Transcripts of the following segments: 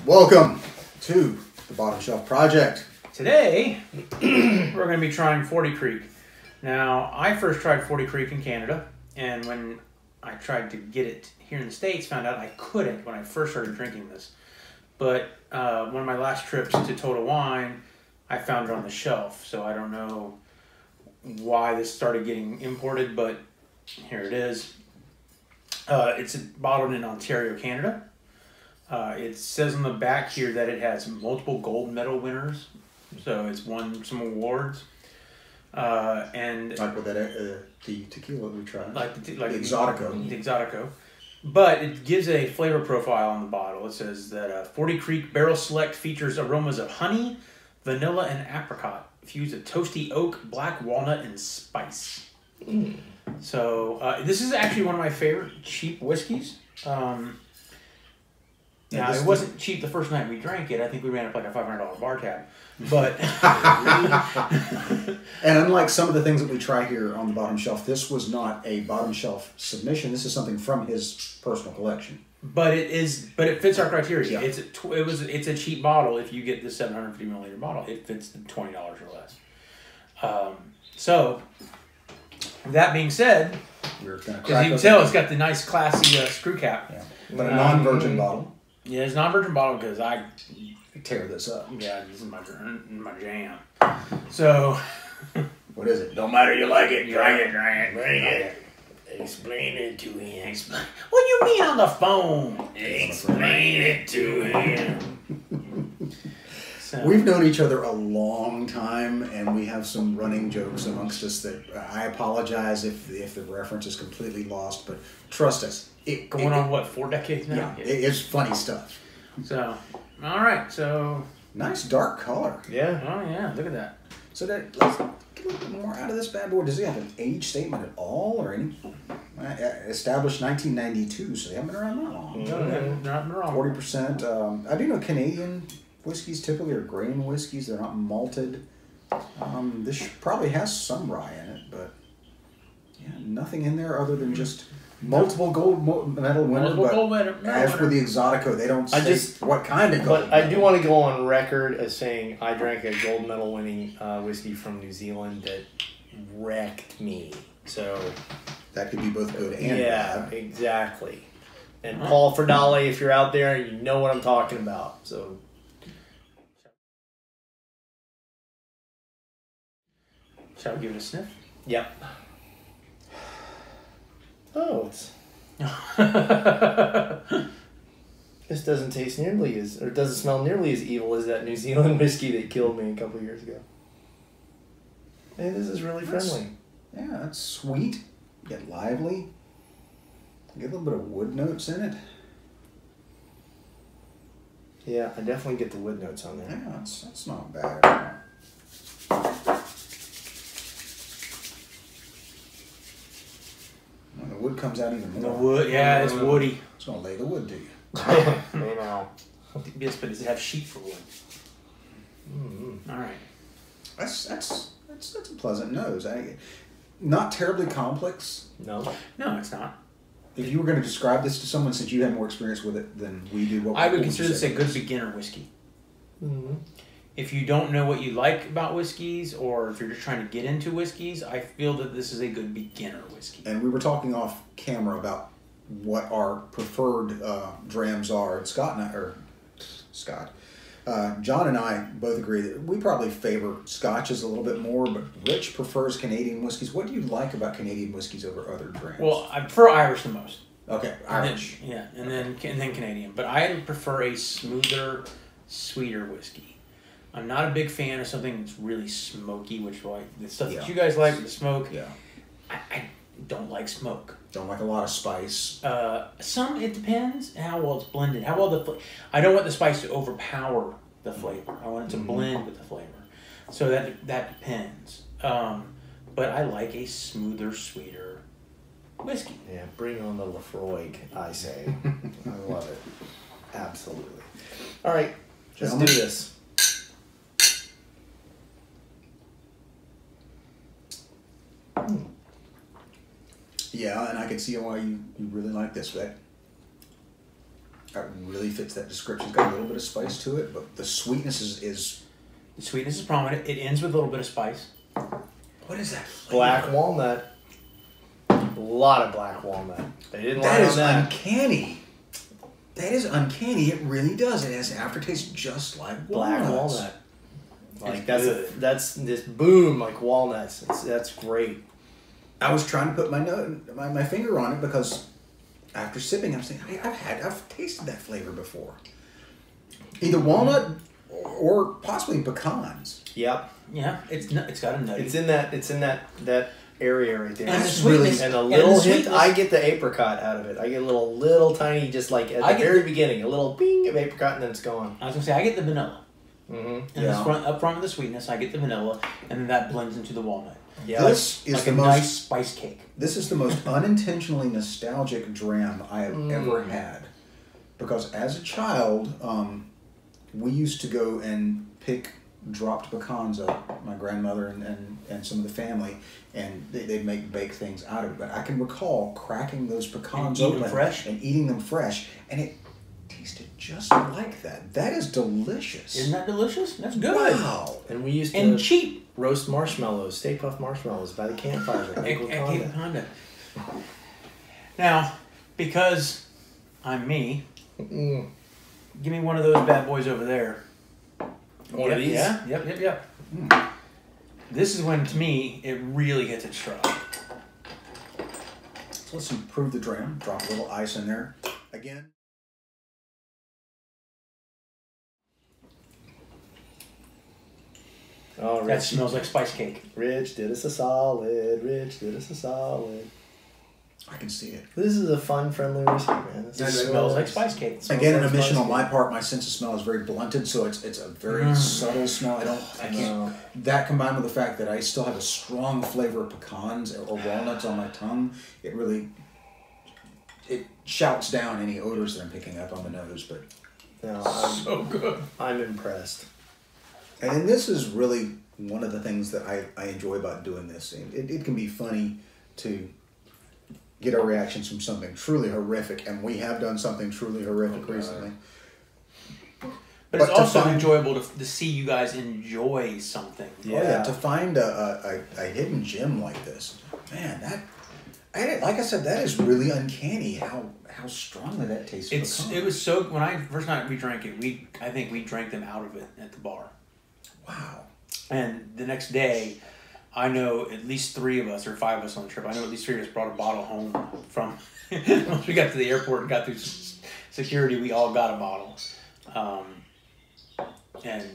Welcome to the Bottom Shelf Project. Today, we're going to be trying Fourty Creek. Now, I first tried Fourty Creek in Canada, and when I tried to get it here in the States, found out I couldn't when I first started drinking this. But one of my last trips to Total Wine, I found it on the shelf, so I don't know why this started getting imported, but here it is. It's bottled in Ontario, Canada. It says on the back here that it has multiple gold medal winners, so it's won some awards. And like with that, the tequila we tried, like the Exotico. The Exotico. But it gives a flavor profile on the bottle. It says that Fourty Creek Barrel Select features aromas of honey, vanilla, and apricot, fused with toasty oak, black walnut, and spice. Mm. So this is actually one of my favorite cheap whiskeys. Now, it wasn't cheap the first night we drank it. I think we ran up like a $500 bar tab. But and unlike some of the things that we try here on the Bottom Shelf, this was not a Bottom Shelf submission. This is something from his personal collection. But it is. But it fits our criteria. Yeah. It's a cheap bottle. If you get the 750 milliliter bottle, it fits the $20 or less. So that being said, because you can tell it's got the nice classy screw cap. Yeah. But a non-virgin bottle. Yeah, it's non-virgin bottle because I tear this up. Yeah, this is my jam. So, what is it? Don't matter, you like it, drink it, bring it. Explain it to him. What do you mean on the phone? Explain it to him. So, we've known each other a long time, and we have some running jokes amongst us that I apologize if the reference is completely lost, but trust us. Going on, what, 4 decades now? Yeah, it's funny stuff. So, all right, so... Nice dark color. Yeah. Oh, yeah, look at that. So let's get a little bit more out of this bad boy. Does it have an age statement at all, or any? Established 1992, so they haven't been around that long. No, not wrong. 40%. I do know Canadian whiskeys typically are grain whiskeys. They're not malted. This probably has some rye in it, but yeah, nothing in there other than just... Multiple gold medal winner, as for the Exotico, they don't say what kind of gold. But I do want to go on record as saying I drank a gold medal winning whiskey from New Zealand that wrecked me. So that could be both good and bad. Yeah, exactly. And Paul Ferdale, if you're out there, you know what I'm talking about. So shall we give it a sniff? Yep. Oh, this doesn't taste nearly as, or doesn't smell nearly as evil as that New Zealand whiskey that killed me a couple of years ago. Hey, this is really friendly. Yeah, that's sweet, yet lively. Get a little bit of wood notes in it. Yeah, I definitely get the wood notes on there. Yeah, that's not bad. The wood comes out even more. The wood, yeah, it's woody. It's gonna lay the wood to you. You know. Yes, but does it have sheep for wood? Mm-hmm. All right. That's a pleasant nose. Not terribly complex. No, it's not. If you were going to describe this to someone, since you have more experience with it than we do, I would consider this a good beginner whiskey. Mm-hmm. If you don't know what you like about whiskeys, or if you're just trying to get into whiskeys, I feel that this is a good beginner whiskey. And we were talking off camera about what our preferred drams are. And John and I both agree that we probably favor Scotches a little bit more, but Rich prefers Canadian whiskeys. What do you like about Canadian whiskeys over other drams? Well, I prefer Irish the most. Okay, Irish. And then Canadian. But I prefer a smoother, sweeter whiskey. I'm not a big fan of something that's really smoky, which like the stuff that you guys like, the smoke. Yeah. I don't like smoke. Don't like a lot of spice. It depends how well it's blended. How well I don't want the spice to overpower the flavor. I want it to blend with the flavor. So that depends. But I like a smoother, sweeter whiskey. Yeah, bring on the Lafroig, I say. I love it. Absolutely. All right, let's do this. Yeah, and I can see why you really like this. That That really fits that description. It's got a little bit of spice to it, but the sweetness is The sweetness is prominent. It ends with a little bit of spice. what is that flavor? Black walnut. A lot of black walnut. They didn't That lie is on that. uncanny. That is uncanny. It really does. It has an aftertaste just like Black walnuts. walnut. Like It's that's good. that's this boom like walnuts. That's great. I was trying to put my finger on it because after sipping, I'm saying I've tasted that flavor before. Either walnut or possibly pecans. Yep. Yeah, it's got a nutty. It's in that area right there. And the That's sweetness. And a and little the hint, sweetness. I get the apricot out of it. I get a little tiny, just like at I the get very the- beginning, a little bing of apricot, and then it's gone. I was gonna say I get the vanilla. Mm-hmm. And Yeah. this up front of the sweetness, I get the vanilla, and then that blends into the walnut. Yeah, This is Like the a most. nice spice cake. This is the most unintentionally nostalgic dram I have ever had, because as a child, we used to go and pick dropped pecans up, my grandmother and some of the family, and they'd make baked things out of it. But I can recall cracking those pecans eating them open fresh? and eating them fresh, and it tasted just like that. That is delicious. Isn't that delicious? That's good. Wow. and we used And to cheap. roast marshmallows, Stay Puft marshmallows by the campfire at At Cape Cape Wakanda. Wakanda. Now, because I'm me, Mm. give me one of those bad boys over there. One of these? Yeah. Yep. This is when, to me, it really hits its stride. So let's improve the dram. Drop a little ice in there. Again. Oh, That Rich, smells like spice cake. Rich did us a solid. Rich did us a solid. I can see it. This is a fun, friendly whiskey, man. It smells like spice cake. Smells Again, an like omission on spice my part. My sense of smell is very blunted, so it's a very subtle smell. I can't. No. That combined with the fact that I still have a strong flavor of pecans or walnuts on my tongue, it shouts down any odors that I'm picking up on the nose. But No, So good. I'm impressed. and this is really one of the things that I enjoy about doing this. It can be funny to get our reactions from something truly horrific, and we have done something truly horrific recently. But it's to also find- enjoyable to see you guys enjoy something. Yeah. Oh, yeah, to find a hidden gem like this, man, like I said, that is really uncanny how strongly that tastes. It was so when I first night we drank it, I think we drank them out of it at the bar. Wow. And the next day, I know at least 3 of us or 5 of us on the trip. I know at least 3 of us brought a bottle home from. Once we got to the airport and got through security, we all got a bottle, and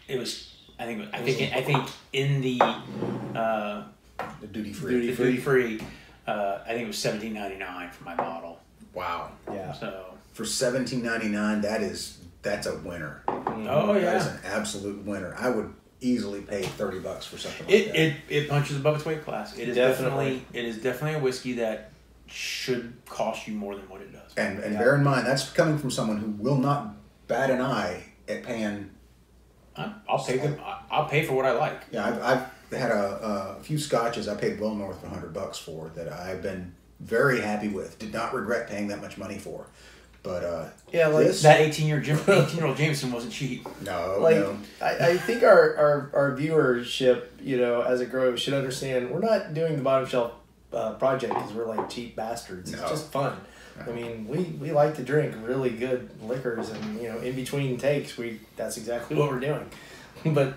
it was. I think in the The duty free. duty free. I think it was $17.99 for my bottle. Wow. Yeah. So. For $17.99, that's a winner. Oh That is yeah. an absolute winner. I would easily pay $30 for something like that. It punches above its weight class. It is Definitely. definitely a whiskey that should cost you more than what it does. And bear in mind, that's coming from someone who will not bat an eye at paying. I'll pay for what I like. Yeah, I've had a few scotches I paid well north of $100 for that I've been very happy with. Did not regret paying that much money for. But Yeah, like this, That 18-year-old Jameson wasn't cheap. no, like no. I think our viewership, as it grows, should understand we're not doing the bottom shelf project because we're like cheap bastards. No. It's just fun. No. I mean, we like to drink really good liquors, and in between takes, that's exactly what we're doing. But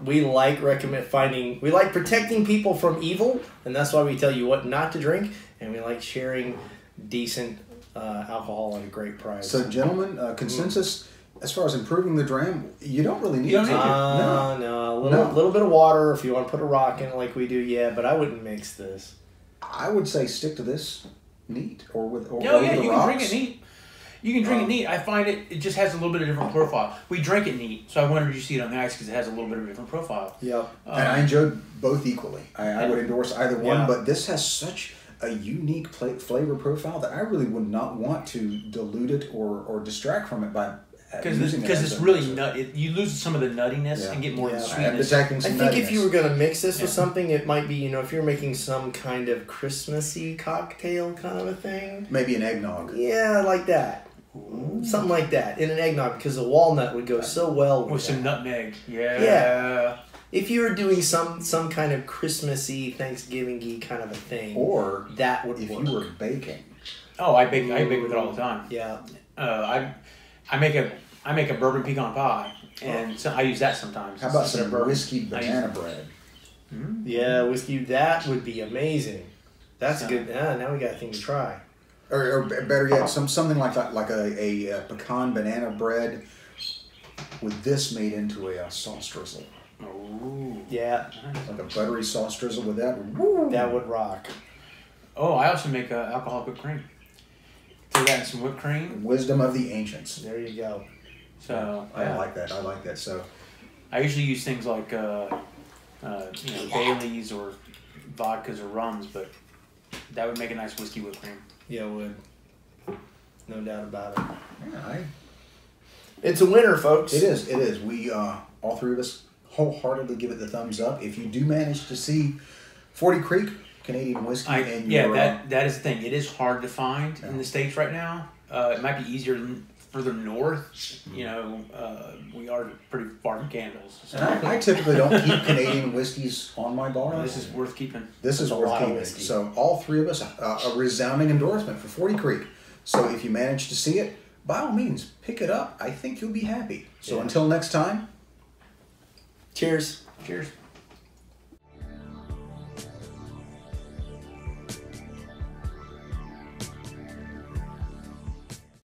we like we like protecting people from evil, and that's why we tell you what not to drink, and we like sharing decent alcohol at a great price. So, gentlemen, consensus as far as improving the dram, you don't really need You don't to. need to. No. A little bit of water if you want to put a rock in it like we do, yeah, but I wouldn't mix this. I would say stick to this neat or with or No, over yeah, the you rocks. can drink it neat. You can drink it neat. I find it just has a little bit of different profile. We drink it neat, so I wondered you see it on the ice because it has a little bit of a different profile. Yep. And I enjoyed both equally. I would endorse either one, Yeah. but this has such a unique flavor profile that I really would not want to dilute it or distract from it by using it Because as it's a really mixer. nut. You lose some of the nuttiness Yeah. and get more of the Yeah. And sweetness. detecting I some think if nuttiness. you were going to mix this with Yeah. something, it might be, if you're making some kind of Christmassy cocktail kind of a thing. Maybe an eggnog. Yeah, like that. Ooh. Something like that in an eggnog, because the walnut would go so well with some that. nutmeg. Yeah. Yeah. If you were doing some kind of Christmassy, Thanksgiving-y kind of a thing, Or that would if work. you were baking. Oh, I bake with it all the time. Yeah. I make a bourbon pecan pie, and so I use that sometimes. How about instead of some bourbon. whiskey banana bread? Yeah, whiskey, that would be amazing. That's So- good. Now we got a thing to try. Or better yet, something like that, like a pecan banana bread with this made into a sauce drizzle. Ooh. Yeah, Like a buttery sauce drizzle with that. Woo! that would rock. Oh, I also make alcoholic whipped cream. Throw that in some whipped cream. Wisdom of the ancients. There you go. So I like that. I like that. So I usually use things like Baileys or vodkas or rums, but that would make a nice whiskey whipped cream. Yeah, it would. No doubt about it. yeah, It's a winner, folks. it is. It is. We all three of us wholeheartedly give it the thumbs up. If you do manage to see 40 Creek Canadian whiskey, and your, that is the thing. It is hard to find in the States right now. It might be easier further north. You know, we are pretty far from Candles. So and I typically don't keep Canadian whiskeys on my bar. this is worth keeping. This is That's a worth lot of keeping. whiskey. So all three of us, a resounding endorsement for 40 Creek. So if you manage to see it, by all means, pick it up. I think you'll be happy. So Yeah. until next time. Cheers. Cheers.